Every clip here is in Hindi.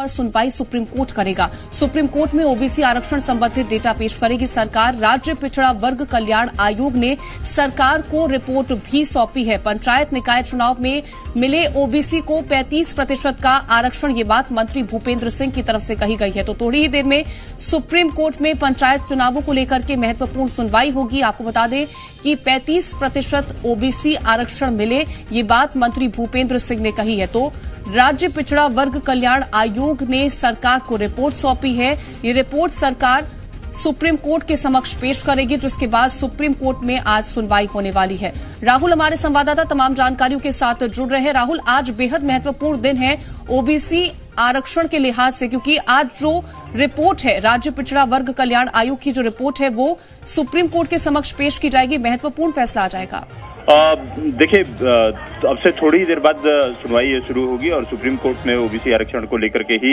पर सुनवाई सुप्रीम कोर्ट करेगा। सुप्रीम कोर्ट में ओबीसी आरक्षण संबंधित डेटा पेश करेगी सरकार। राज्य पिछड़ा वर्ग कल्याण आयोग ने सरकार को रिपोर्ट भी सौंपी है। पंचायत निकाय चुनाव में मिले ओबीसी को 35% का आरक्षण, ये बात मंत्री भूपेंद्र सिंह की तरफ से कही गई है। तो थोड़ी ही देर में सुप्रीम कोर्ट में पंचायत चुनावों को लेकर के महत्वपूर्ण सुनवाई होगी। आपको बता दें कि 35% ओबीसी आरक्षण मिले, ये बात मंत्री भूपेंद्र सिंह ने कही है। तो राज्य पिछड़ा वर्ग कल्याण आयोग ने सरकार को रिपोर्ट सौंपी है। ये रिपोर्ट सरकार सुप्रीम कोर्ट के समक्ष पेश करेगी, जिसके बाद सुप्रीम कोर्ट में आज सुनवाई होने वाली है। राहुल हमारे संवाददाता तमाम जानकारियों के साथ जुड़ रहे हैं। राहुल, आज बेहद महत्वपूर्ण दिन है ओबीसी आरक्षण के लिहाज से, क्योंकि आज जो रिपोर्ट है राज्य पिछड़ा वर्ग कल्याण आयोग की जो रिपोर्ट है वो सुप्रीम कोर्ट के समक्ष पेश की जाएगी। महत्वपूर्ण फैसला आ जाएगा। देखिए, अब से थोड़ी ही देर बाद सुनवाई शुरू होगी और सुप्रीम कोर्ट में ओबीसी आरक्षण को लेकर के ही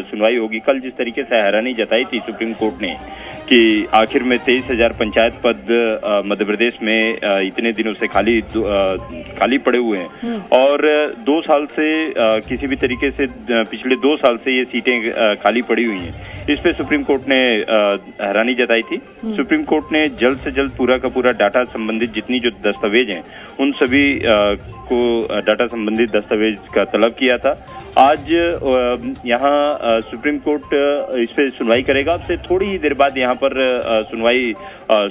सुनवाई होगी। कल जिस तरीके से हैरानी जताई थी सुप्रीम कोर्ट ने कि आखिर में 23,000 पंचायत पद मध्य प्रदेश में इतने दिनों से खाली पड़े हुए हैं और 2 साल से किसी भी तरीके से पिछले 2 साल से ये सीटें खाली पड़ी हुई हैं, इस पे सुप्रीम कोर्ट ने हैरानी जताई थी। सुप्रीम कोर्ट ने जल्द से जल्द पूरा का पूरा डाटा संबंधित जितनी जो दस्तावेज हैं उन सभी को डाटा संबंधित दस्तावेज का तलब किया था। आज यहाँ सुप्रीम कोर्ट इस पे सुनवाई करेगा। अब से थोड़ी ही देर बाद यहाँ पर सुनवाई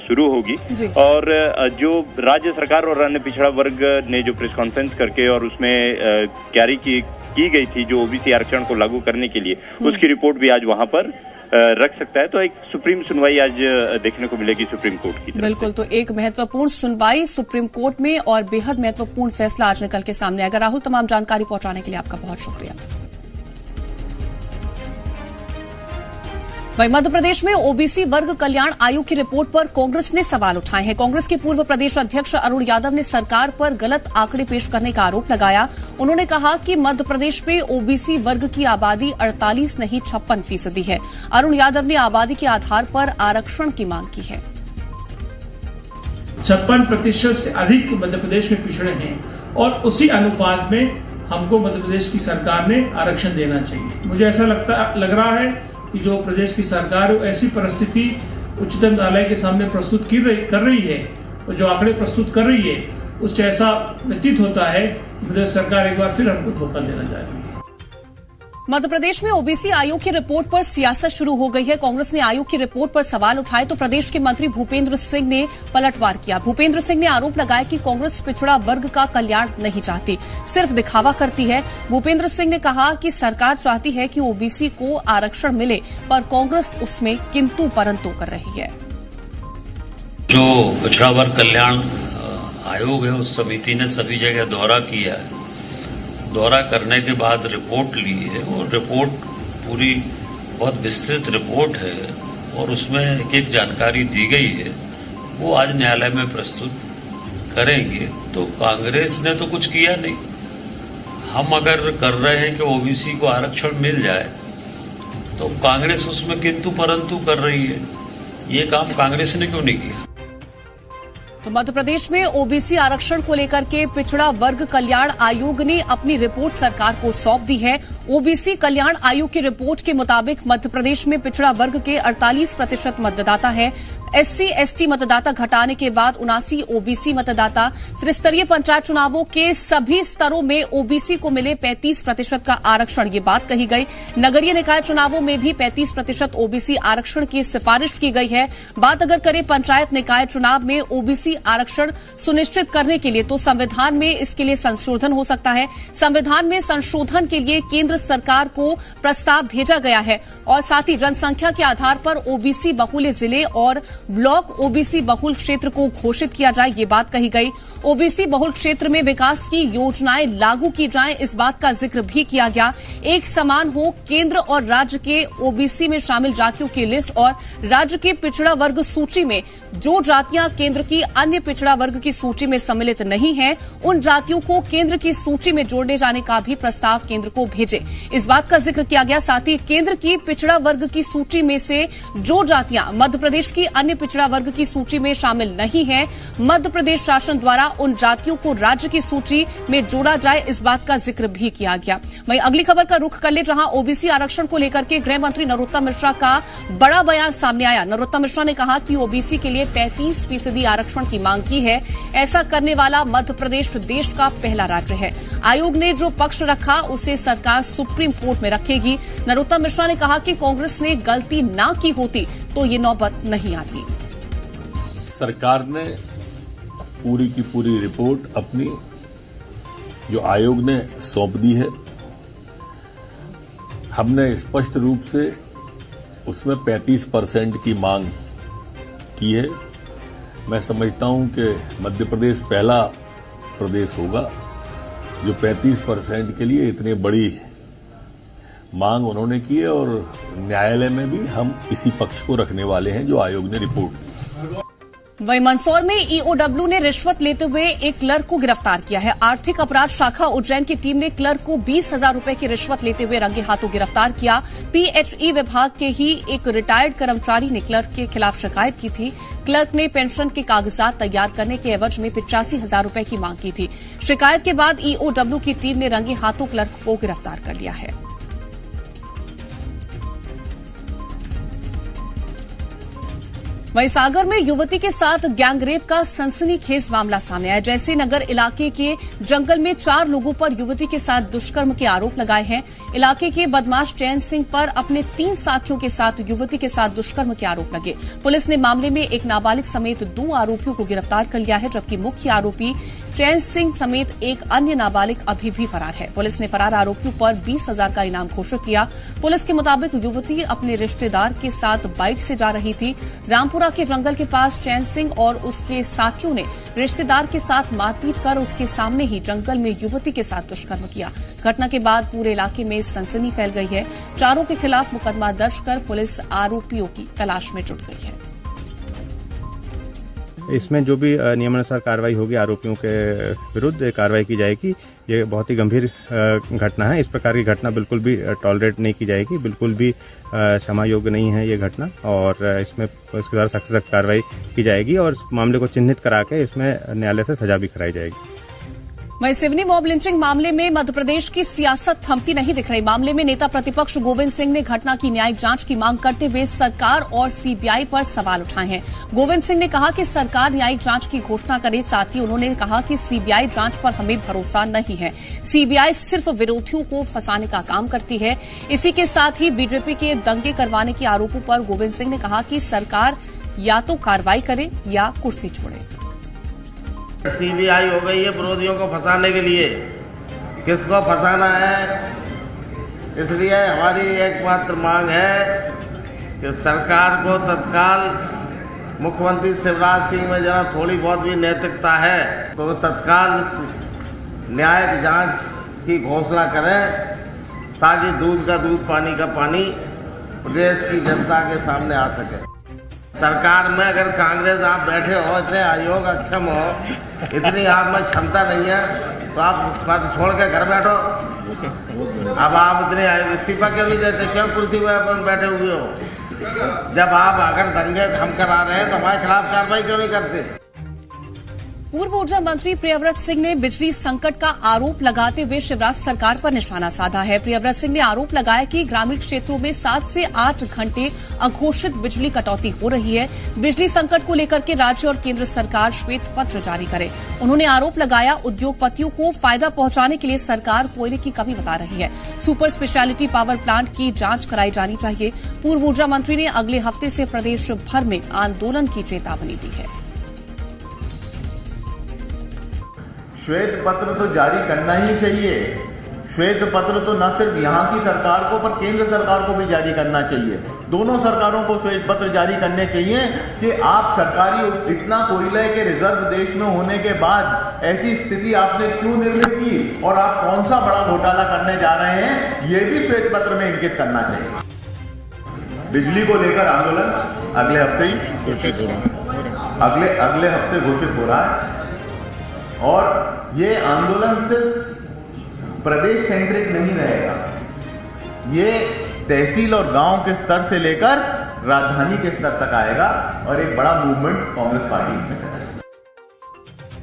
शुरू होगी और जो राज्य सरकार और अन्य पिछड़ा वर्ग ने जो प्रेस कॉन्फ्रेंस करके और उसमें क्यारी की गई थी जो ओबीसी आरक्षण को लागू करने के लिए, उसकी रिपोर्ट भी आज वहां पर रख सकता है। तो एक सुप्रीम सुनवाई आज देखने को मिलेगी सुप्रीम कोर्ट की तरफ। बिल्कुल, तो एक महत्वपूर्ण सुनवाई सुप्रीम कोर्ट में और बेहद महत्वपूर्ण फैसला आज निकल के सामने आएगा। राहुल, तमाम जानकारी पहुंचाने के लिए आपका बहुत शुक्रिया। वहीं मध्य प्रदेश में ओबीसी वर्ग कल्याण आयोग की रिपोर्ट पर कांग्रेस ने सवाल उठाए हैं। कांग्रेस के पूर्व प्रदेश अध्यक्ष अरुण यादव ने सरकार पर गलत आंकड़े पेश करने का आरोप लगाया। उन्होंने कहा कि मध्य प्रदेश में ओबीसी वर्ग की आबादी 48 नहीं 56% है। अरुण यादव ने आबादी के आधार पर आरक्षण की मांग की है। 56% से अधिक मध्य प्रदेश में पिछड़े हैं और उसी अनुपात में हमको मध्य प्रदेश की सरकार ने आरक्षण देना चाहिए। मुझे ऐसा लग रहा है कि जो प्रदेश की सरकार ऐसी परिस्थिति उच्चतम न्यायालय के सामने प्रस्तुत कर रही है और जो आंकड़े प्रस्तुत कर रही है, उससे ऐसा प्रतीत होता है कि प्रदेश सरकार एक बार फिर हमको धोखा देना चाह रही है। मध्य प्रदेश में ओबीसी आयोग की रिपोर्ट पर सियासत शुरू हो गई है। कांग्रेस ने आयोग की रिपोर्ट पर सवाल उठाए तो प्रदेश के मंत्री भूपेंद्र सिंह ने पलटवार किया। भूपेंद्र सिंह ने आरोप लगाया कि कांग्रेस पिछड़ा वर्ग का कल्याण नहीं चाहती, सिर्फ दिखावा करती है। भूपेंद्र सिंह ने कहा कि सरकार चाहती है कि ओबीसी को आरक्षण मिले, पर कांग्रेस उसमें किंतु परंतु कर रही है। जो पिछड़ा वर्ग कल्याण आयोग है, उस समिति ने सभी जगह दौरा किया है। दौरा करने के बाद रिपोर्ट ली है और रिपोर्ट पूरी बहुत विस्तृत रिपोर्ट है और उसमें एक जानकारी दी गई है, वो आज न्यायालय में प्रस्तुत करेंगे। तो कांग्रेस ने तो कुछ किया नहीं। हम अगर कर रहे हैं कि ओबीसी को आरक्षण मिल जाए तो कांग्रेस उसमें किंतु परंतु कर रही है। ये काम कांग्रेस ने क्यों नहीं किया? तो मध्य प्रदेश में ओबीसी आरक्षण को लेकर के पिछड़ा वर्ग कल्याण आयोग ने अपनी रिपोर्ट सरकार को सौंप दी है। ओबीसी कल्याण आयोग की रिपोर्ट के मुताबिक मध्य प्रदेश में पिछड़ा वर्ग के 48% मतदाता है। एससी एसटी मतदाता घटाने के बाद 79 ओबीसी मतदाता। त्रिस्तरीय पंचायत चुनावों के सभी स्तरों में ओबीसी को मिले 35% का आरक्षण, ये बात कही गई। नगरीय निकाय चुनावों में भी 35% ओबीसी आरक्षण की सिफारिश की गई है। बात अगर करें पंचायत निकाय चुनाव में ओबीसी आरक्षण सुनिश्चित करने के लिए, तो संविधान में इसके लिए संशोधन हो सकता है। संविधान में संशोधन के लिए केंद्र सरकार को प्रस्ताव भेजा गया है और साथ ही जनसंख्या के आधार पर ओबीसी बहुल जिले और ब्लॉक ओबीसी बहुल क्षेत्र को घोषित किया जाए, ये बात कही गई। ओबीसी बहुल क्षेत्र में विकास की योजनाएं लागू की जाएं, इस बात का जिक्र भी किया गया। एक समान हो केंद्र और राज्य के ओबीसी में शामिल जातियों की लिस्ट और राज्य के पिछड़ा वर्ग सूची में जो जातियां केंद्र की अन्य पिछड़ा वर्ग की सूची में सम्मिलित नहीं है, उन जातियों को केंद्र की सूची में जोड़ने जाने का भी प्रस्ताव केंद्र को भेजे, इस बात का जिक्र किया गया। साथ ही केंद्र की पिछड़ा वर्ग की सूची में से जो जातियां मध्य प्रदेश की अन्य अन्य पिछड़ा वर्ग की सूची में शामिल नहीं है। मध्य प्रदेश शासन द्वारा उन जातियों को राज्य की सूची में जोड़ा जाए, इस बात का जिक्र भी किया गया। वहीं अगली खबर का रुख कर ले, जहां ओबीसी आरक्षण को लेकर के गृह मंत्री नरोत्तम मिश्रा का बड़ा बयान सामने आया। नरोत्तम मिश्रा ने कहा कि ओबीसी के लिए 35% आरक्षण की मांग की है। ऐसा करने वाला मध्य प्रदेश देश का पहला राज्य है। आयोग ने जो पक्ष रखा उसे सरकार सुप्रीम कोर्ट में रखेगी। नरोत्तम मिश्रा ने कहा कि कांग्रेस ने गलती ना की होती तो ये नौबत नहीं आती। सरकार ने पूरी की पूरी रिपोर्ट अपनी जो आयोग ने सौंप दी है। हमने स्पष्ट रूप से उसमें 35% की मांग की है। मैं समझता हूं कि मध्य प्रदेश पहला प्रदेश होगा जो 35% के लिए इतनी बड़ी मांग उन्होंने की है, और न्यायालय में भी हम इसी पक्ष को रखने वाले हैं जो आयोग ने रिपोर्ट दी। वहीं मंदसौर में ईओडब्ल्यू ने रिश्वत लेते हुए एक क्लर्क को गिरफ्तार किया है। आर्थिक अपराध शाखा उज्जैन की टीम ने क्लर्क को 20,000 रुपए की रिश्वत लेते हुए रंगे हाथों गिरफ्तार किया। पीएचई विभाग के ही एक रिटायर्ड कर्मचारी ने क्लर्क के खिलाफ शिकायत की थी। क्लर्क ने पेंशन के कागजात तैयार करने के एवज में 85,000 रुपए की मांग की थी। शिकायत के बाद ईओडब्ल्यू की टीम ने रंगे हाथों क्लर्क को गिरफ्तार कर लिया है। वहीं सागर में युवती के साथ गैंगरेप का सनसनीखेज मामला सामने आया। जैसे नगर इलाके के जंगल में 4 लोगों पर युवती के साथ दुष्कर्म के आरोप लगाए हैं। इलाके के बदमाश चैन सिंह पर अपने 3 साथियों के साथ युवती के साथ दुष्कर्म के आरोप लगे। पुलिस ने मामले में एक नाबालिग समेत 2 आरोपियों को गिरफ्तार कर लिया है, जबकि मुख्य आरोपी चैन सिंह समेत एक अन्य नाबालिग अभी भी फरार है। पुलिस ने फरार आरोपियों पर 20,000 का इनाम घोषित किया। पुलिस के मुताबिक युवती अपने रिश्तेदार के साथ बाइक से जा रही थी। रामपुरा के जंगल के पास चैन सिंह और उसके साथियों ने रिश्तेदार के साथ मारपीट कर उसके सामने ही जंगल में युवती के साथ दुष्कर्म किया। घटना के बाद पूरे इलाके में सनसनी फैल गई है। चारों के खिलाफ मुकदमा दर्ज कर पुलिस आरोपियों की तलाश में जुट गई है। इसमें जो भी नियमानुसार कार्रवाई होगी, आरोपियों के विरुद्ध कार्रवाई की जाएगी। ये बहुत ही गंभीर घटना है। इस प्रकार की घटना बिल्कुल भी टॉलरेट नहीं की जाएगी, बिल्कुल भी क्षमा योग्य नहीं है ये घटना, और इसमें इसके द्वारा सख्त से सख्त कार्रवाई की जाएगी और इस मामले को चिन्हित करा के इसमें न्यायालय से सजा भी कराई जाएगी। वहीं सिवनी मॉब लिंचिंग मामले में मध्य प्रदेश की सियासत थमती नहीं दिख रही। मामले में नेता प्रतिपक्ष गोविंद सिंह ने घटना की न्यायिक जांच की मांग करते हुए सरकार और सीबीआई पर सवाल उठाए हैं। गोविंद सिंह ने कहा कि सरकार न्यायिक जांच की घोषणा करे। साथ ही उन्होंने कहा कि सीबीआई जांच पर हमें भरोसा नहीं है। सीबीआई सिर्फ विरोधियों को फंसाने का काम करती है। इसी के साथ ही बीजेपी के दंगे करवाने के आरोपों पर गोविंद सिंह ने कहा कि सरकार या तो कार्रवाई करे या कुर्सी छोड़े। सीबीआई हो गई है विरोधियों को फंसाने के लिए। किसको फंसाना है? इसलिए हमारी एकमात्र मांग है कि सरकार को तत्काल, मुख्यमंत्री शिवराज सिंह में जरा थोड़ी बहुत भी नैतिकता है तो तत्काल न्यायिक जांच की घोषणा करें, ताकि दूध का दूध पानी का पानी प्रदेश की जनता के सामने आ सके। सरकार में अगर कांग्रेस आप बैठे हो, इतने आयोग अक्षम हो, इतनी आप में क्षमता नहीं है तो आप पद छोड़ के घर बैठो। अब आप इतने इस्तीफा क्यों नहीं देते? क्यों कुर्सी पर बैठे हुए हो? जब आप अगर दंगे हम करा रहे हैं तो हमारे खिलाफ कार्रवाई क्यों नहीं करते? पूर्व ऊर्जा मंत्री प्रियव्रत सिंह ने बिजली संकट का आरोप लगाते हुए शिवराज सरकार पर निशाना साधा है। प्रियव्रत सिंह ने आरोप लगाया कि ग्रामीण क्षेत्रों में 7 से 8 घंटे अघोषित बिजली कटौती हो रही है। बिजली संकट को लेकर के राज्य और केंद्र सरकार श्वेत पत्र जारी करे। उन्होंने आरोप लगाया उद्योगपतियों को फायदा पहुंचाने के लिए सरकार कोयले की कमी बता रही है। सुपर स्पेशलिटी पावर प्लांट की जांच कराई जानी चाहिए। पूर्व ऊर्जा मंत्री ने अगले हफ्ते से प्रदेश भर में आंदोलन की चेतावनी दी है। श्वेत पत्र तो जारी करना ही चाहिए। श्वेत पत्र तो न सिर्फ यहाँ की सरकार को पर केंद्र सरकार को भी जारी करना चाहिए। दोनों सरकारों को श्वेत पत्र जारी करने चाहिए कि आप सरकारी इतना कोयले के रिजर्व देश में होने के बाद ऐसी स्थिति आपने क्यों निर्मित की और आप कौन सा बड़ा घोटाला करने जा रहे हैं, ये भी श्वेत पत्र में इंगित करना चाहिए। बिजली को लेकर आंदोलन अगले हफ्ते ही घोषित हो रहा है, अगले हफ्ते घोषित हो रहा है। और ये आंदोलन सिर्फ प्रदेश सेंट्रिक नहीं रहेगा, ये तहसील और गांव के स्तर से लेकर राजधानी के स्तर तक आएगा और एक बड़ा मूवमेंट कांग्रेस पार्टी इसमें करेगी।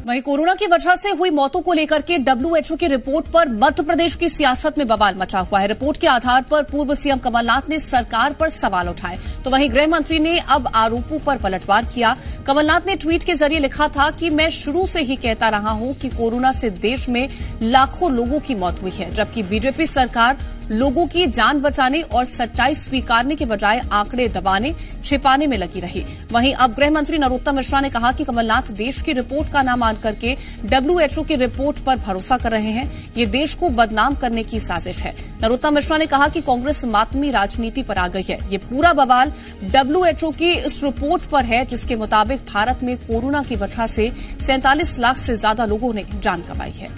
वहीं कोरोना की वजह से हुई मौतों को लेकर के WHO की रिपोर्ट पर मध्य प्रदेश की सियासत में बवाल मचा हुआ है। रिपोर्ट के आधार पर पूर्व सीएम कमलनाथ ने सरकार पर सवाल उठाए, तो वहीं गृह मंत्री ने अब आरोपों पर पलटवार किया। कमलनाथ ने ट्वीट के जरिए लिखा था कि मैं शुरू से ही कहता रहा हूं कि कोरोना से देश में लाखों लोगों की मौत हुई है, जबकि बीजेपी सरकार लोगों की जान बचाने और सच्चाई स्वीकारने के बजाय आंकड़े दबाने छिपाने में लगी रही। वहीं अब गृह मंत्री नरोत्तम मिश्रा ने कहा कि कमलनाथ देश की रिपोर्ट का ना मान करके WHO की रिपोर्ट पर भरोसा कर रहे हैं। ये देश को बदनाम करने की साजिश है। नरोत्तम मिश्रा ने कहा कि कांग्रेस मातमी राजनीति पर आ गई है। ये पूरा बवाल WHO की इस रिपोर्ट पर है, जिसके मुताबिक भारत में कोरोना की वजह से 47 लाख से ज्यादा लोगों ने जान गंवाई है।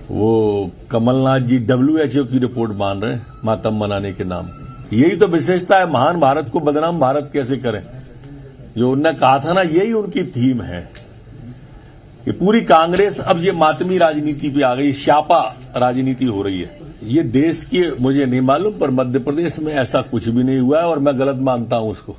वो कमलनाथ जी WHO की रिपोर्ट मान रहे हैं मातम मनाने के नाम। यही तो विशेषता है, महान भारत को बदनाम भारत कैसे करें। जो उनने कहा था ना, यही उनकी थीम है। ये पूरी कांग्रेस अब ये मातमी राजनीति पे आ गई, श्यापा राजनीति हो रही है। ये देश की मुझे नहीं मालूम, पर मध्य प्रदेश में ऐसा कुछ भी नहीं हुआ है और मैं गलत मानता हूं उसको।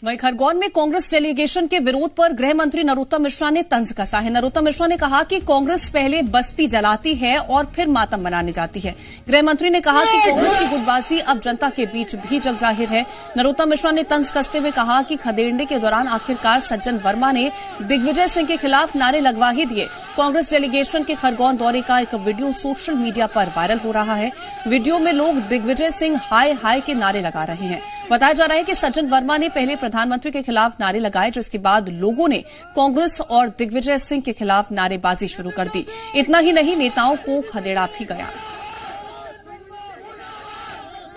वहीं खरगोन में कांग्रेस डेलीगेशन के विरोध पर गृह मंत्री नरोत्तम मिश्रा ने तंज कसा है। नरोत्तम मिश्रा ने कहा कि कांग्रेस पहले बस्ती जलाती है और फिर मातम मनाने जाती है। गृह मंत्री ने कहा कि कांग्रेस की गुटबाजी अब जनता के बीच भी जग जाहिर है। नरोत्तम मिश्रा ने तंज कसते हुए कहा कि खदेड़ने के दौरान आखिरकार सज्जन वर्मा ने दिग्विजय सिंह के खिलाफ नारे लगवा ही दिए। कांग्रेस डेलीगेशन के खरगोन दौरे का एक वीडियो सोशल मीडिया पर वायरल हो रहा है। वीडियो में लोग दिग्विजय सिंह हाय हाय के नारे लगा रहे हैं। बताया जा रहा है कि सज्जन वर्मा ने पहले प्रधानमंत्री के खिलाफ नारे लगाए, जिसके बाद लोगों ने कांग्रेस और दिग्विजय सिंह के खिलाफ नारेबाजी शुरू कर दी। इतना ही नहीं, नेताओं को खदेड़ा भी गया।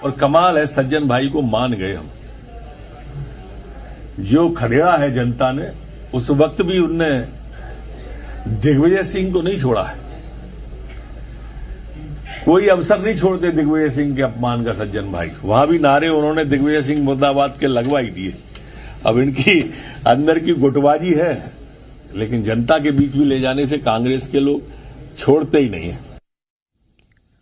और कमाल है, सज्जन भाई को मान गए हम। जो खदेड़ा है जनता ने, उस वक्त भी उनने दिग्विजय सिंह को नहीं छोड़ा है। कोई अवसर नहीं छोड़ते दिग्विजय सिंह के अपमान का सज्जन भाई। वहां भी नारे उन्होंने दिग्विजय सिंह मुर्दाबाद के लगवा ही दिए। अब इनकी अंदर की गुटबाजी है, लेकिन जनता के बीच भी ले जाने से कांग्रेस के लोग छोड़ते ही नहीं है।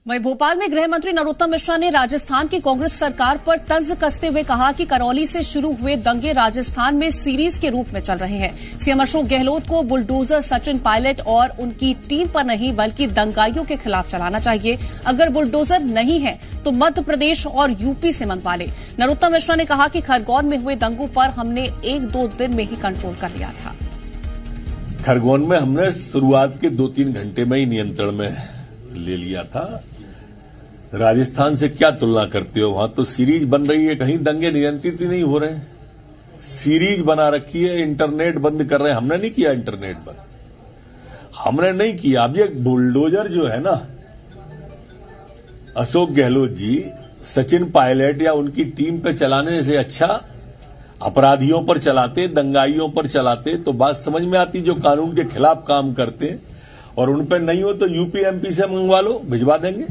वहीं भोपाल में गृह मंत्री नरोत्तम मिश्रा ने राजस्थान की कांग्रेस सरकार पर तंज कसते हुए कहा कि करौली से शुरू हुए दंगे राजस्थान में सीरीज के रूप में चल रहे हैं। सीएम अशोक गहलोत को बुलडोजर सचिन पायलट और उनकी टीम पर नहीं, बल्कि दंगाइयों के खिलाफ चलाना चाहिए। अगर बुलडोजर नहीं है तो मध्य प्रदेश और यूपी से मंगवा ले। नरोत्तम मिश्रा ने कहा कि खरगोन में हुए दंगों पर हमने 1-2 दिन में ही कंट्रोल कर लिया था। खरगोन में हमने शुरुआत के 2-3 घंटे में ही नियंत्रण में ले लिया था। राजस्थान से क्या तुलना करते हो? वहां तो सीरीज बन रही है, कहीं दंगे नियंत्रित ही नहीं हो रहे हैं। सीरीज बना रखी है, इंटरनेट बंद कर रहे हैं। हमने नहीं किया इंटरनेट बंद, हमने नहीं किया। अब ये बुलडोजर जो है ना, अशोक गहलोत जी सचिन पायलट या उनकी टीम पे चलाने से अच्छा अपराधियों पर चलाते, दंगाइयों पर चलाते, तो बात समझ में आती। जो कानून के खिलाफ काम करते और उन पर नहीं हो तो यूपी एमपी से मंगवा लो, भिजवा देंगे।